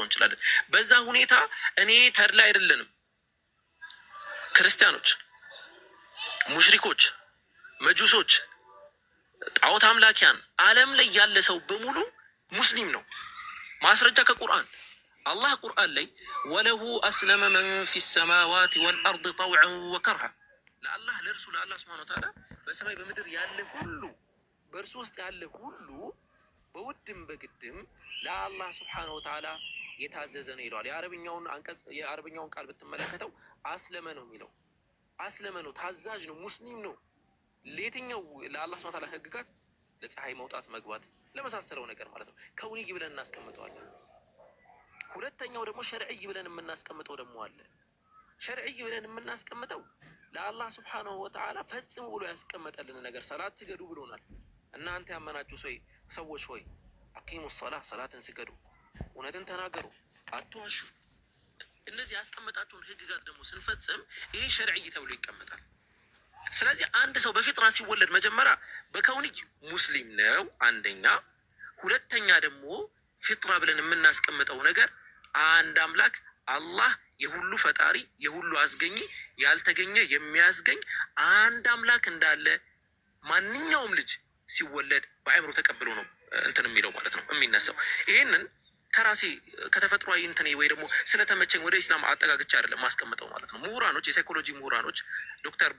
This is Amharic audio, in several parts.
እንችላለን። በዛ ሁኔታ እኔ ተድላ አይደለንም። ክርስቲያኖች፣ ሙሽሪኮች፣ መጁሶች፣ ጣዖት አምላኪያን ዓለም ላይ ያለ ሰው በሙሉ ሙስሊም ነው። ማስረጃ ከቁርአን አላህ ቁርአን ላይ ወለሁ አስለመ መን ፊ ሰማዋት ወልአርድ ጠውዐን ወከርሃ ለአላህ ለእርሱ ለአላህ ስብሐነ ወተዓላ በሰማይ በምድር ያለ ሁሉ በእርሱ ውስጥ ያለ ሁሉ በውድም በግድም ለአላህ ስብሐነ ወተዓላ የታዘዘ ነው ይለዋል። የአረብኛውን አንቀጽ የአረብኛውን ቃል ብትመለከተው አስለመ ነው የሚለው። አስለመ ነው፣ ታዛዥ ነው፣ ሙስሊም ነው። ለየትኛው ለአላህ ስብሐነ ወተዓላ ህግጋት፣ ለፀሐይ መውጣት መግባት ለመሳሰለው ነገር ማለት ነው። ከውንይ ብለን እናስቀምጠዋለን። ሁለተኛው ደግሞ ሸርዕይ ብለን የምናስቀምጠው ደግሞ አለ። ሸርዕይ ብለን የምናስቀምጠው ለአላህ ስብሐነሁ ወተዓላ ፈጽሞ ብሎ ያስቀመጠልን ነገር፣ ሰላት ስገዱ ብሎናል። እናንተ ያመናችሁ ሰዎች ሆይ አቂሙ ሰላህ፣ ሰላትን ስገዱ፣ እውነትን ተናገሩ፣ አትዋሹ። እነዚህ ያስቀመጣቸውን ህግጋት ደግሞ ስንፈጽም ይሄ ሸርዕይ ተብሎ ይቀመጣል። ስለዚህ አንድ ሰው በፊጥራ ሲወለድ መጀመሪያ በከውንይ ሙስሊም ነው አንደኛ። ሁለተኛ ደግሞ ፊጥራ ብለን የምናስቀምጠው ነገር አንድ አምላክ አላህ የሁሉ ፈጣሪ የሁሉ አስገኝ ያልተገኘ የሚያስገኝ አንድ አምላክ እንዳለ ማንኛውም ልጅ ሲወለድ በአእምሮ ተቀብሎ ነው እንትን የሚለው ማለት ነው የሚነሳው። ይሄንን ከራሴ ከተፈጥሯዊ እንትኔ ወይ ደግሞ ስለተመቸኝ ወደ ኢስላም አጠጋግቼ አይደለም ማስቀምጠው ማለት ነው። ምሁራኖች፣ የሳይኮሎጂ ምሁራኖች ዶክተር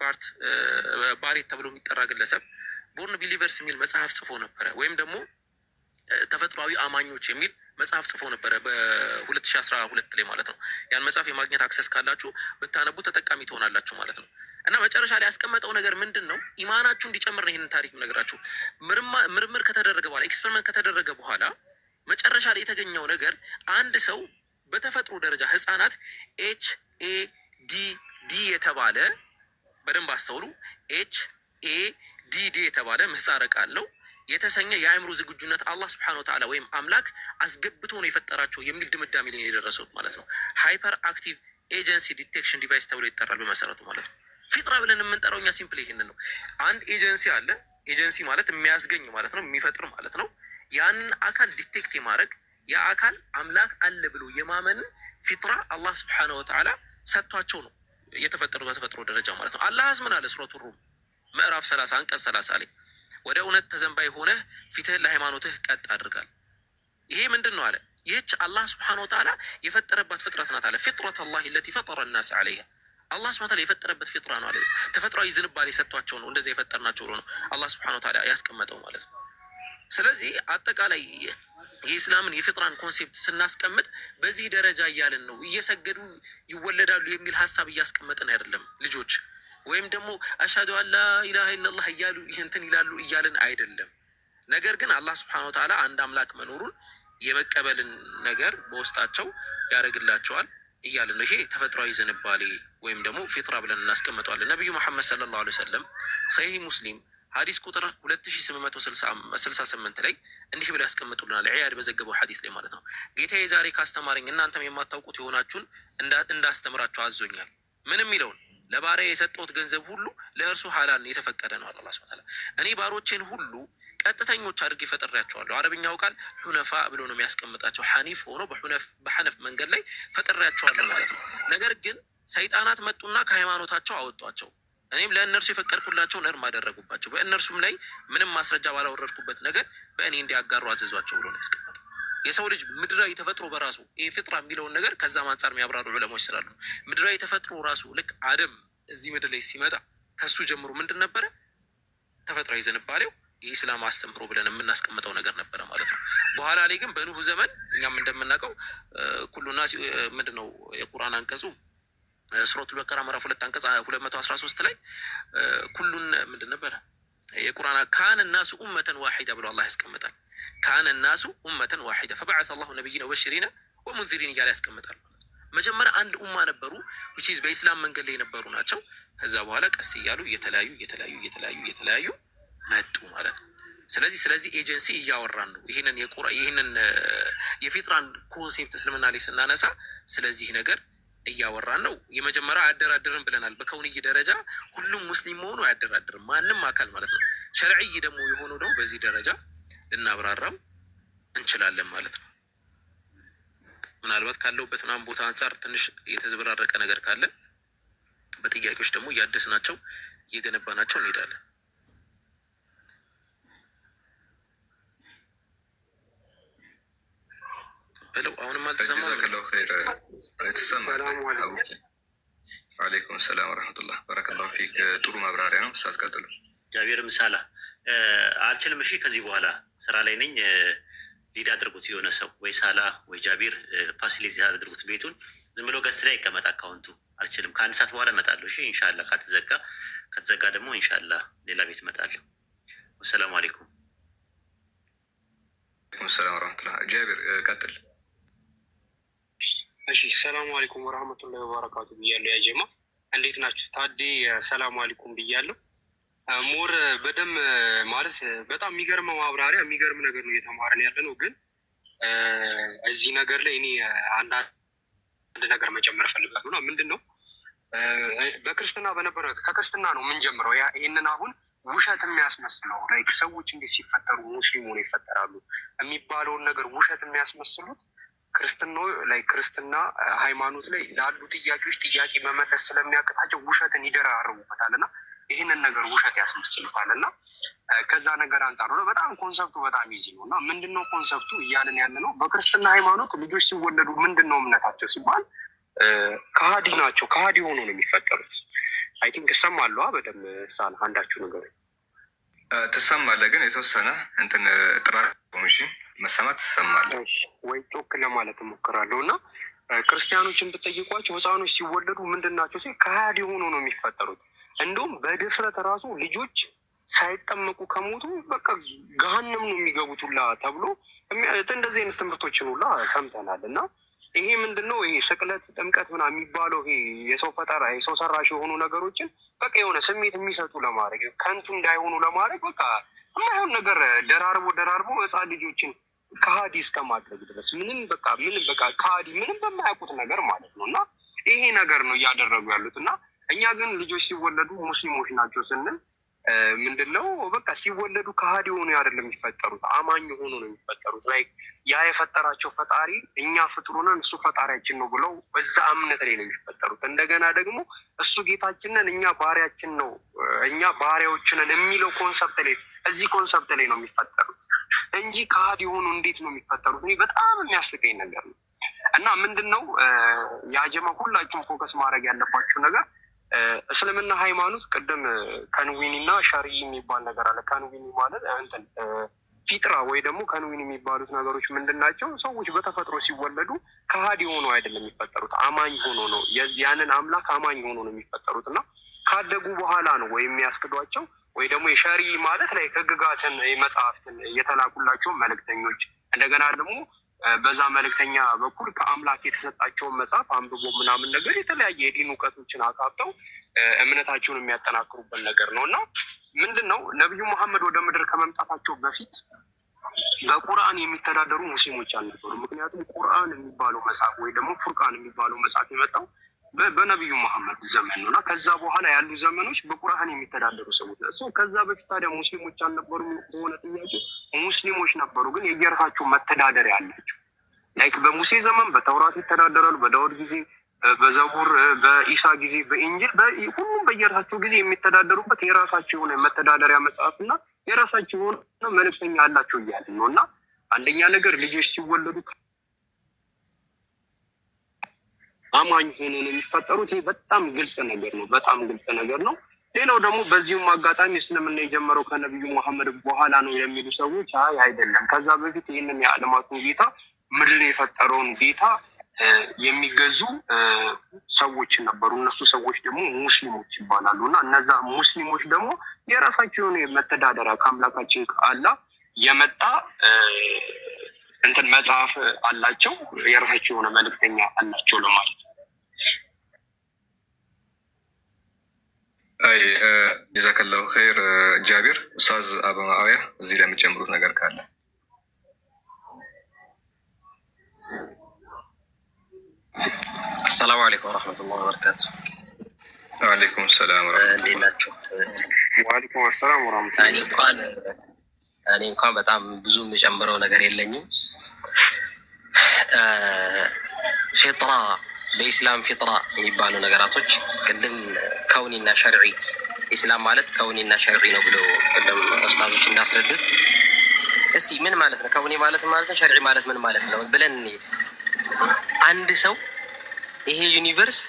ባሬት ተብሎ የሚጠራ ግለሰብ ቦርን ቢሊቨርስ የሚል መጽሐፍ ጽፎ ነበረ፣ ወይም ደግሞ ተፈጥሯዊ አማኞች የሚል መጽሐፍ ጽፎ ነበረ በ2012 ላይ ማለት ነው። ያን መጽሐፍ የማግኘት አክሰስ ካላችሁ ብታነቡ ተጠቃሚ ትሆናላችሁ ማለት ነው። እና መጨረሻ ላይ ያስቀመጠው ነገር ምንድን ነው? ኢማናችሁ እንዲጨምር ነው ይህንን ታሪክ የምነግራችሁ። ምርምር ከተደረገ በኋላ ኤክስፐሪመንት ከተደረገ በኋላ መጨረሻ ላይ የተገኘው ነገር አንድ ሰው በተፈጥሮ ደረጃ ህፃናት HADD የተባለ በደንብ አስተውሉ፣ HADD የተባለ ምህጻረ ቃል ነው የተሰኘ የአእምሮ ዝግጁነት አላህ ስብሐነሁ ወተዓላ ወይም አምላክ አስገብቶ ነው የፈጠራቸው የሚል ድምዳሜ ላይ የደረሰው ማለት ነው። ሃይፐር አክቲቭ ኤጀንሲ ዲቴክሽን ዲቫይስ ተብሎ ይጠራል በመሰረቱ ማለት ነው። ፊጥራ ብለን የምንጠራው እኛ ሲምፕል ይሄንን ነው። አንድ ኤጀንሲ አለ። ኤጀንሲ ማለት የሚያስገኝ ማለት ነው፣ የሚፈጥር ማለት ነው። ያንን አካል ዲቴክት የማድረግ ያ አካል አምላክ አለ ብሎ የማመን ፊጥራ አላህ ስብሐነሁ ወተዓላ ሰጥቷቸው ነው የተፈጠሩ በተፈጥሮ ደረጃ ማለት ነው። አላህ ምን አለ? ሱረቱ ሩም ምዕራፍ 30 አንቀጽ 30 ላይ ወደ እውነት ተዘንባይ ሆነህ ፊትህን ለሃይማኖትህ ቀጥ አድርጋል። ይሄ ምንድን ነው አለ? ይህች አላህ ስብሐነሁ ወተዓላ የፈጠረባት ፍጥረት ናት አለ። ፊጥረት አላህ ለቲ ፈጠረ ናስ ዐለይሃ አላህ ስብሐነሁ ወተዓላ የፈጠረበት ፊጥራ ነው አለ። ተፈጥሯዊ ዝንባሌ ሰጥቷቸው ነው እንደዚያ የፈጠርናቸው ብሎ ነው አላህ ስብሐነሁ ወተዓላ ያስቀመጠው ማለት ነው። ስለዚህ አጠቃላይ የኢስላምን የፊጥራን ኮንሴፕት ስናስቀምጥ በዚህ ደረጃ እያልን ነው። እየሰገዱ ይወለዳሉ የሚል ሀሳብ እያስቀመጥን አይደለም ልጆች፣ ወይም ደግሞ አሽሀዱ አን ላ ኢላሀ ኢለላህ እያሉ እንትን ይላሉ እያልን አይደለም። ነገር ግን አላህ ስብሐነሁ ወተዓላ አንድ አምላክ መኖሩን የመቀበልን ነገር በውስጣቸው ያደርግላቸዋል እያልን ነው። ይሄ ተፈጥሯዊ ዝንባሌ ወይም ደግሞ ፊጥራ ብለን እናስቀምጠዋለን። ነቢዩ መሐመድ ሰለላሁ ዐለይሂ ወሰለም ሰሂህ ሙስሊም ሐዲስ ቁጥር 2868 ላይ እንዲህ ብለው ያስቀምጡልናል። ዒያድ በዘገበው ሐዲስ ላይ ማለት ነው። ጌታዬ ዛሬ ካስተማረኝ እናንተም የማታውቁት የሆናችሁን እንዳስተምራችሁ አዞኛል። ምን የሚለውን ለባሪያ የሰጠሁት ገንዘብ ሁሉ ለእርሱ ሐላል የተፈቀደ ነው አላህ ሱብሓነሁ ወተዓላ። እኔ ባሮቼን ሁሉ ቀጥተኞች አድርጌ ፈጥሬያቸዋለሁ። አረብኛው ቃል ሁነፋ ብሎ ነው የሚያስቀምጣቸው። ሐኒፍ ሆኖ በሐነፍ መንገድ ላይ ፈጥሬያቸዋለሁ ማለት ነው። ነገር ግን ሰይጣናት መጡና ከሃይማኖታቸው አወጧቸው። እኔም ለእነርሱ የፈቀድኩላቸውን እርም አደረጉባቸው። በእነርሱም ላይ ምንም ማስረጃ ባላወረድኩበት ነገር በእኔ እንዲያጋሩ አዘዟቸው ብሎ ነው ያስቀመጠው። የሰው ልጅ ምድራዊ ተፈጥሮ በራሱ ይህ ፊጥራ የሚለውን ነገር ከዛም አንጻር የሚያብራሩ ዑለሞች ስላሉ ምድራዊ ተፈጥሮ ራሱ ልክ አደም እዚህ ምድር ላይ ሲመጣ ከሱ ጀምሮ ምንድን ነበረ? ተፈጥሯዊ ዝንባሌው የኢስላም አስተምሮ ብለን የምናስቀምጠው ነገር ነበረ ማለት ነው። በኋላ ላይ ግን በኑሁ ዘመን እኛም እንደምናውቀው ኩሉና ምንድን ነው የቁርአን አንቀጹ ሱረቱል በቀራ ምዕራፍ 2 አንቀጽ 213 ላይ ኩሉን ምንድን ነበረ የቁርአን ካነ ናሱ ኡመተን ዋሂዳ ብሎ አላህ ያስቀምጣል። ካነ ናሱ ኡመተን ዋሂዳ ፈበዐሰ አላሁ ነቢይነ ወበሽሪነ ወሙንዚሪን እያለ ያስቀምጣል ማለት ነው። መጀመሪያ አንድ ኡማ ነበሩ which is በኢስላም መንገድ ላይ የነበሩ ናቸው። ከዛ በኋላ ቀስ እያሉ እየተለያዩ መጡ ማለት ነው። ስለዚህ ኤጀንሲ እያወራን ነው። ይህንን የፊጥራን ኮንሴፕት እስልምና ላይ ስናነሳ ስለዚህ ነገር እያወራን ነው። የመጀመሪያ አያደራድርም ብለናል። በከውንይ ደረጃ ሁሉም ሙስሊም መሆኑ አያደራድርም ማንም አካል ማለት ነው። ሸርዕይ ደግሞ የሆነው ደግሞ በዚህ ደረጃ ልናብራራም እንችላለን ማለት ነው። ምናልባት ካለውበት ምናምን ቦታ አንጻር ትንሽ የተዘበራረቀ ነገር ካለ በጥያቄዎች ደግሞ እያደስናቸው እየገነባናቸው እንሄዳለን። በለው አሁንም አልተሰማም። ወአለይኩም ሰላም ወረሕመቱላህ በረከላሁ ፊክ። ጥሩ ማብራሪያ ነው። ሳትቀጥሉ ጃቢር ምሳላ አልችልም። እሺ ከዚህ በኋላ ስራ ላይ ነኝ። ሊድ አድርጉት የሆነ ሰው ወይ ሳላ ወይ ጃቢር ፋሲሊቲ አድርጉት ቤቱን። ዝም ብሎ ገስት ላይ ይቀመጥ አካውንቱ። አልችልም። ከአንድ ሰዓት በኋላ እመጣለሁ። እሺ ኢንሻአላህ። ከተዘጋ ደግሞ ኢንሻአላህ ሌላ ቤት እመጣለሁ። ወሰላሙ አለይኩም። ሰላም ወረሕመቱላህ። ጃቢር ቀጥል። እሺ ሰላም አለይኩም ወራህመቱላሂ ወበረካቱ ብያለሁ። ያጀማ እንዴት ናችሁ? ታዴ ሰላም አለይኩም ብያለሁ። ሞር በደም ማለት በጣም የሚገርም ማብራሪያ የሚገርም ነገር ነው እየተማረን ያለ ነው። ግን እዚህ ነገር ላይ እኔ አንድ ነገር መጨመር ፈልጋለሁ። እና ምንድነው በክርስትና በነበረ ከክርስትና ነው የምንጀምረው። ይህንን አሁን ውሸት የሚያስመስለው ላይክ ሰዎች እንዴት ሲፈጠሩ ሙስሊም ሆነው ይፈጠራሉ የሚባለውን ነገር ውሸት የሚያስመስሉት ክርስትና ሃይማኖት ላይ ላሉ ጥያቄዎች ጥያቄ መመለስ ስለሚያቅታቸው ውሸትን ይደራርቡበታል እና ይህንን ነገር ውሸት ያስመስሉታል። እና ከዛ ነገር አንጻር ነው በጣም ኮንሰፕቱ በጣም ይዚ ነው። እና ምንድነው ኮንሰፕቱ እያለን ያለ ነው። በክርስትና ሃይማኖት ልጆች ሲወለዱ ምንድነው እምነታቸው ሲባል ከሃዲ ናቸው። ከሃዲ ሆኖ ነው የሚፈጠሩት። አይ ቲንክ እሰማለሁ በደንብ ሳል አንዳችሁ ነገር ትሰማለህ፣ ግን የተወሰነ እንትን ጥራት ኮሚሽ መሰማት ትሰማለህ ወይ ጮክ ለማለት እሞክራለሁ። እና ክርስቲያኖችን ብትጠይቋቸው ህፃኖች ሲወለዱ ምንድን ናቸው ሲል ከሃዲ ሆኖ ነው የሚፈጠሩት። እንደውም በድፍረት ራሱ ልጆች ሳይጠመቁ ከሞቱ በቃ ገሃነም ነው የሚገቡት ሁላ ተብሎ እንደዚህ አይነት ትምህርቶችን ሁላ ሰምተናል። እና ይሄ ምንድነው ይሄ ስቅለት፣ ጥምቀት ምናምን የሚባለው ይሄ የሰው ፈጠራ የሰው ሰራሽ የሆኑ ነገሮችን በቃ የሆነ ስሜት የሚሰጡ ለማድረግ ከንቱ እንዳይሆኑ ለማድረግ በቃ የማይሆን ነገር ደራርቦ ህፃን ልጆችን ከሃዲ እስከ ማድረግ ድረስ ምንም በቃ ከሃዲ ምንም በማያውቁት ነገር ማለት ነው። እና ይሄ ነገር ነው እያደረጉ ያሉት። እና እኛ ግን ልጆች ሲወለዱ ሙስሊሞች ናቸው ስንል ምንድነው በቃ ሲወለዱ ከሃዲ ሆኖ አይደለም የሚፈጠሩት፣ አማኝ ሆኖ ነው የሚፈጠሩት። ላይ ያ የፈጠራቸው ፈጣሪ እኛ ፍጡር ነን እሱ ፈጣሪያችን ነው ብለው በዛ እምነት ላይ ነው የሚፈጠሩት። እንደገና ደግሞ እሱ ጌታችን ነን እኛ ባሪያችን ነው እኛ ባሪያዎች ነን የሚለው ኮንሰፕት ላይ እዚህ ኮንሰፕት ላይ ነው የሚፈጠሩት እንጂ ከሃዲ ሆኖ እንዴት ነው የሚፈጠሩት? እኔ በጣም የሚያስቀኝ ነገር ነው። እና ምንድነው ያጀማ ሁላችሁም ፎከስ ማድረግ ያለባችሁ ነገር እስልምና ሃይማኖት ቅድም ከንዊኒ እና ሸሪ የሚባል ነገር አለ። ከንዊኒ ማለት እንትን ፊጥራ ወይ ደግሞ ከንዊኒ የሚባሉት ነገሮች ምንድን ናቸው? ሰዎች በተፈጥሮ ሲወለዱ ከሃዲ ሆኖ አይደለም የሚፈጠሩት፣ አማኝ ሆኖ ነው ያንን አምላክ አማኝ ሆኖ ነው የሚፈጠሩት። እና ካደጉ በኋላ ነው ወይ የሚያስክዷቸው ወይ ደግሞ የሸሪ ማለት ላይ ህግጋትን መጽሐፍትን የተላኩላቸው መልእክተኞች እንደገና ደግሞ በዛ መልእክተኛ በኩል ከአምላክ የተሰጣቸውን መጽሐፍ አንብቦ ምናምን ነገር የተለያየ የዲን እውቀቶችን አካብተው እምነታቸውን የሚያጠናክሩበት ነገር ነው። እና ምንድነው ነቢዩ መሐመድ ወደ ምድር ከመምጣታቸው በፊት በቁርአን የሚተዳደሩ ሙስሊሞች አልነበሩ። ምክንያቱም ቁርአን የሚባለው መጽሐፍ ወይ ደግሞ ፉርቃን የሚባለው መጽሐፍ የመጣው በነቢዩ መሐመድ ዘመን ነው። እና ከዛ በኋላ ያሉ ዘመኖች በቁርአን የሚተዳደሩ ሰዎች ናቸው። ከዛ በፊት ታዲያ ሙስሊሞች አልነበሩ በሆነ ጥያቄ ሙስሊሞች ነበሩ፣ ግን የየራሳቸው መተዳደሪያ አላቸው። ላይክ በሙሴ ዘመን በተውራት ይተዳደራሉ፣ በዳውድ ጊዜ፣ በዘቡር፣ በኢሳ ጊዜ፣ በኢንጂል ሁሉም በየራሳቸው ጊዜ የሚተዳደሩበት የራሳቸው የሆነ መተዳደሪያ መጽሐፍና የራሳቸው የሆነ መልእክተኛ አላቸው እያልን ነው። እና አንደኛ ነገር ልጆች ሲወለዱ አማኝ ሆኖ ነው የሚፈጠሩት። ይሄ በጣም ግልጽ ነገር ነው፣ በጣም ግልጽ ነገር ነው። ሌላው ደግሞ በዚሁም አጋጣሚ እስልምና የጀመረው ከነቢዩ መሐመድ በኋላ ነው የሚሉ ሰዎች አይ አይደለም፣ ከዛ በፊት ይህንን የዓለማቱን ጌታ ምድርን የፈጠረውን ጌታ የሚገዙ ሰዎች ነበሩ። እነሱ ሰዎች ደግሞ ሙስሊሞች ይባላሉ። እና እነዛ ሙስሊሞች ደግሞ የራሳቸው የሆነ መተዳደሪያ ከአምላካችን አላህ የመጣ እንትን መጽሐፍ አላቸው፣ የራሳቸው የሆነ መልእክተኛ አላቸው ለማለት ነው። አይ ጀዛከላሁ ኸይር ጃቢር። ኡስታዝ አበማአውያ እዚህ ላይ የምጨምሩት ነገር ካለ? አሰላሙ አለይኩም ወረሕመቱላሂ ወበረካቱ። ወአለይኩም ሰላም ወረሕመቱላሂ። እንዴት ናችሁ? ወአለይኩም ሰላም ወረሕመቱላሂ። እኔ እንኳን በጣም ብዙ የምጨምረው ነገር የለኝም። ፊጥራ በኢስላም ፊጥራ የሚባሉ ነገራቶች ቅድም ከውኒና ሸርዒ ኢስላም ማለት ከውኒና ሸርዒ ነው ብሎ ቅድም ኡስታዞች እንዳስረዱት፣ እስቲ ምን ማለት ነው ከውኒ ማለት ነው ሸርዒ ማለት ምን ማለት ነው ብለን እንሄድ። አንድ ሰው ይሄ ዩኒቨርስ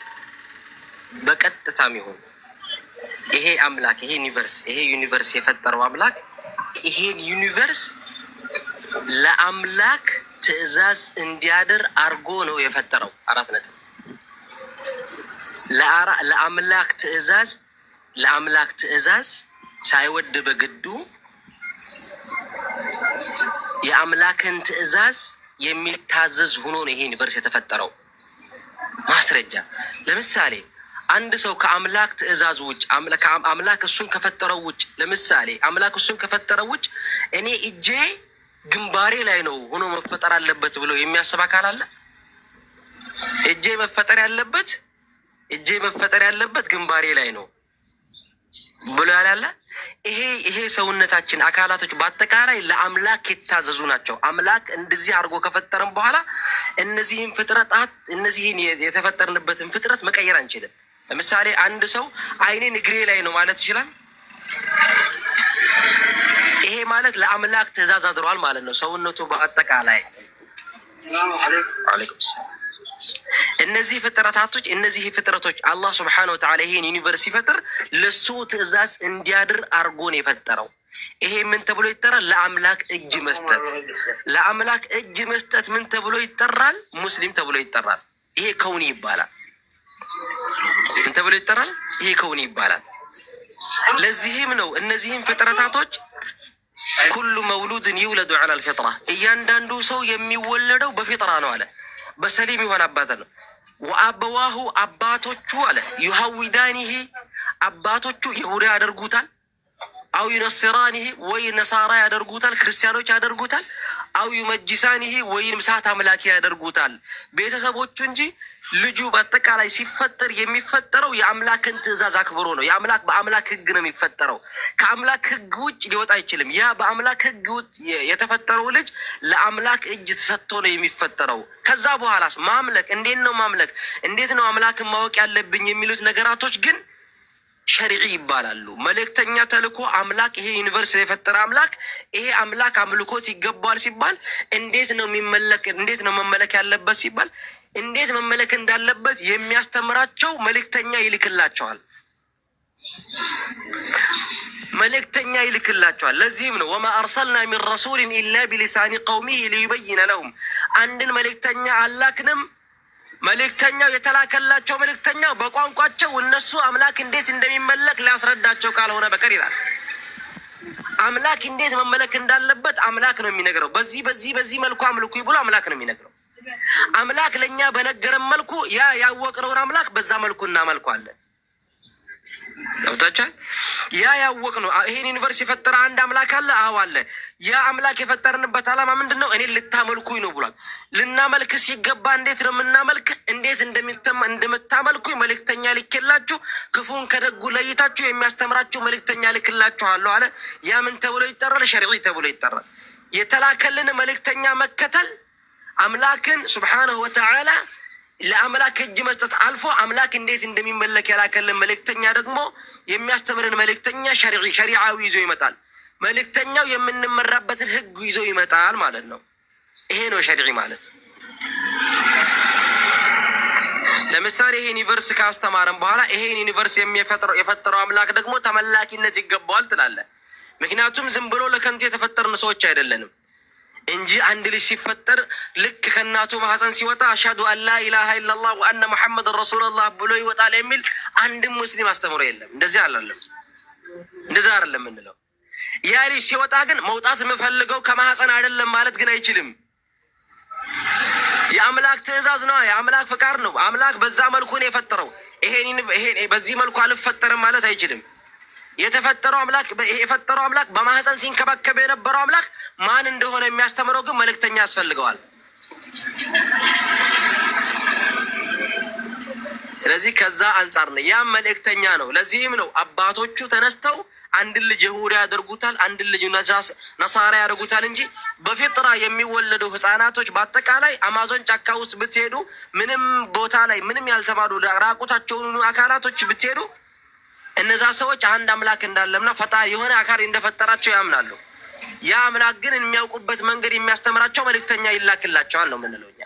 በቀጥታም ይሁን ይሄ አምላክ ይሄ ዩኒቨርስ የፈጠረው አምላክ ይሄን ዩኒቨርስ ለአምላክ ትዕዛዝ እንዲያድር አርጎ ነው የፈጠረው። 4 ነጥብ። ለአምላክ ትዕዛዝ ሳይወድ በግዱ የአምላክን ትዕዛዝ የሚታዘዝ ሆኖ ነው ይሄ ዩኒቨርስ የተፈጠረው። ማስረጃ ለምሳሌ አንድ ሰው ከአምላክ ትዕዛዝ ውጭ አምላክ እሱን ከፈጠረው ውጭ ለምሳሌ አምላክ እሱን ከፈጠረው ውጭ እኔ እጄ ግንባሬ ላይ ነው ሆኖ መፈጠር አለበት ብሎ የሚያስብ አካል አለ? እጄ መፈጠር ያለበት ግንባሬ ላይ ነው ብሎ ያላለ? ይሄ ሰውነታችን አካላቶች በአጠቃላይ ለአምላክ የታዘዙ ናቸው። አምላክ እንደዚህ አድርጎ ከፈጠረን በኋላ እነዚህን የተፈጠርንበትን ፍጥረት መቀየር አንችልም። ለምሳሌ አንድ ሰው አይኔን እግሬ ላይ ነው ማለት ይችላል? ይሄ ማለት ለአምላክ ትዕዛዝ አድሯል ማለት ነው። ሰውነቱ በአጠቃላይ አለይኩም ሰላም። እነዚህ ፍጥረቶች አላህ ሱብሓነሁ ወተዓላ ይሄን ዩኒቨርስ ሲፈጥር ለሱ ትዕዛዝ እንዲያድር አርጎ ነው የፈጠረው። ይሄ ምን ተብሎ ይጠራል? ለአምላክ እጅ መስጠት። ለአምላክ እጅ መስጠት ምን ተብሎ ይጠራል? ሙስሊም ተብሎ ይጠራል። ይሄ ከውኒ ይባላል። ምን ተብሎ ይጠራል? ይሄ ከውኒ ይባላል። ለዚህም ነው እነዚህም ፍጥረታቶች ኩሉ መውሉድን ይውለዱ ዐለል ፊጥራ፣ እያንዳንዱ ሰው የሚወለደው በፊጥራ ነው አለ። በሰሊም የሆነ አባት ነው። ወአበዋሁ አባቶቹ አለ ዩሀዊዳኒሂ አባቶቹ ይሁዳ ያደርጉታል፣ አው ዩነስራኒሂ ወይ ነሳራ ያደርጉታል፣ ክርስቲያኖች ያደርጉታል፣ አው ዩመጅሳኒሂ ወይም እሳት አምላኪ ያደርጉታል። ቤተሰቦቹ እንጂ ልጁ በአጠቃላይ ሲፈጠር የሚፈጠረው የአምላክን ትዕዛዝ አክብሮ ነው። በአምላክ ሕግ ነው የሚፈጠረው። ከአምላክ ሕግ ውጭ ሊወጣ አይችልም። ያ በአምላክ ሕግ ውጭ የተፈጠረው ልጅ ለአምላክ እጅ ተሰጥቶ ነው የሚፈጠረው። ከዛ በኋላስ ማምለክ እንዴት ነው አምላክን ማወቅ ያለብኝ የሚሉት ነገራቶች ግን ሸሪዒ ይባላሉ። መልእክተኛ ተልኮ አምላክ ይሄ ዩኒቨርስ የፈጠረ አምላክ ይሄ አምላክ አምልኮት ይገባዋል ሲባል እንዴት ነው መመለክ ያለበት ሲባል እንዴት መመለክ እንዳለበት የሚያስተምራቸው መልእክተኛ ይልክላቸዋል። ለዚህም ነው ወማ አርሰልና ሚን ረሱልን ኢላ ቢሊሳኒ ቀውሚሂ ሊዩበይነ ለሁም፣ አንድን መልእክተኛ አላክንም መልእክተኛው የተላከላቸው መልእክተኛው በቋንቋቸው እነሱ አምላክ እንዴት እንደሚመለክ ሊያስረዳቸው ካልሆነ በቀር ይላል። አምላክ እንዴት መመለክ እንዳለበት አምላክ ነው የሚነግረው። በዚህ መልኩ አምልኩ ብሎ አምላክ ነው የሚነግረው። አምላክ ለኛ በነገረን መልኩ ያወቅነውን አምላክ በዛ መልኩ እናመልኳለን። ገብታችኋል? ያወቅነው ይሄን ዩኒቨርስ የፈጠረ አንድ አምላክ አለ። አዎ አለ። ያ አምላክ የፈጠርንበት ዓላማ ምንድነው? እኔ ልታመልኩኝ ነው ብሏል። ልናመልክ ሲገባ እንዴት ነው የምናመልክ? እንዴት እንደምታመልኩኝ መልእክተኛ ልኬላችሁ ክፉን ከደጉ ለይታችሁ የሚያስተምራችሁ መልእክተኛ ልክላችኋለሁ አለ። ያ ምን ተብሎ ይጠራል? ሸሪዒ ተብሎ ይጠራል። የተላከልን መልእክተኛ መከተል አምላክን ሱብሓነሁ ወተዓላ ለአምላክ እጅ መስጠት አልፎ አምላክ እንዴት እንደሚመለክ ያላከልን መልእክተኛ ደግሞ የሚያስተምርን መልእክተኛ ሸሪዓዊ ይዞ ይመጣል። መልእክተኛው የምንመራበትን ህግ ይዞ ይመጣል ማለት ነው። ይሄ ነው ሸሪዒ ማለት። ለምሳሌ ይሄ ዩኒቨርስ ካስተማረን በኋላ ይሄን ዩኒቨርስ የፈጠረው አምላክ ደግሞ ተመላኪነት ይገባዋል ትላለህ። ምክንያቱም ዝም ብሎ ለከንቱ የተፈጠርን ሰዎች አይደለንም እንጂ አንድ ልጅ ሲፈጠር ልክ ከእናቱ ማህፀን ሲወጣ አሽሀዱ አን ላ ኢላሃ ኢለላህ ወአነ ሙሐመድን ረሱሉላህ ብሎ ይወጣል የሚል አንድም ሙስሊም አስተምሮ የለም። እንደዚህ አይደለም የምንለው። ያ ልጅ ሲወጣ ግን መውጣት የምፈልገው ከማህፀን አይደለም ማለት ግን አይችልም። የአምላክ ትዕዛዝ ነው፣ የአምላክ ፍቃድ ነው። አምላክ በዛ መልኩ ነው የፈጠረው። ይሄን በዚህ መልኩ አልፈጠርም ማለት አይችልም። የፈጠረው አምላክ በማህፀን ሲንከባከብ የነበረው አምላክ ማን እንደሆነ የሚያስተምረው ግን መልእክተኛ ያስፈልገዋል። ስለዚህ ከዛ አንጻር ነው ያ መልእክተኛ ነው። ለዚህም ነው አባቶቹ ተነስተው አንድ ልጅ ይሁዳ ያደርጉታል፣ አንድ ልጅ ነሳራ ያደርጉታል እንጂ በፊጥራ የሚወለዱ ህፃናቶች በአጠቃላይ አማዞን ጫካ ውስጥ ብትሄዱ ምንም ቦታ ላይ ምንም ያልተባሉ ራቁታቸውን አካላቶች ብትሄዱ እነዛ ሰዎች አንድ አምላክ እንዳለምና ፈጣሪ የሆነ አካል እንደፈጠራቸው ያምናሉ። ያ አምላክ ግን የሚያውቁበት መንገድ የሚያስተምራቸው መልእክተኛ ይላክላቸዋል ነው የምንለው እኛ።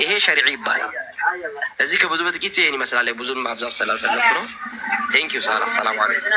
ይሄ ሸሪዕ ይባላል። እዚህ ከብዙ በጥቂት ይሄን ይመስላል። ብዙም ማብዛት ስላልፈለኩ ነው። ቴንክ ዩ ሳራ። ሰላም አለይኩም።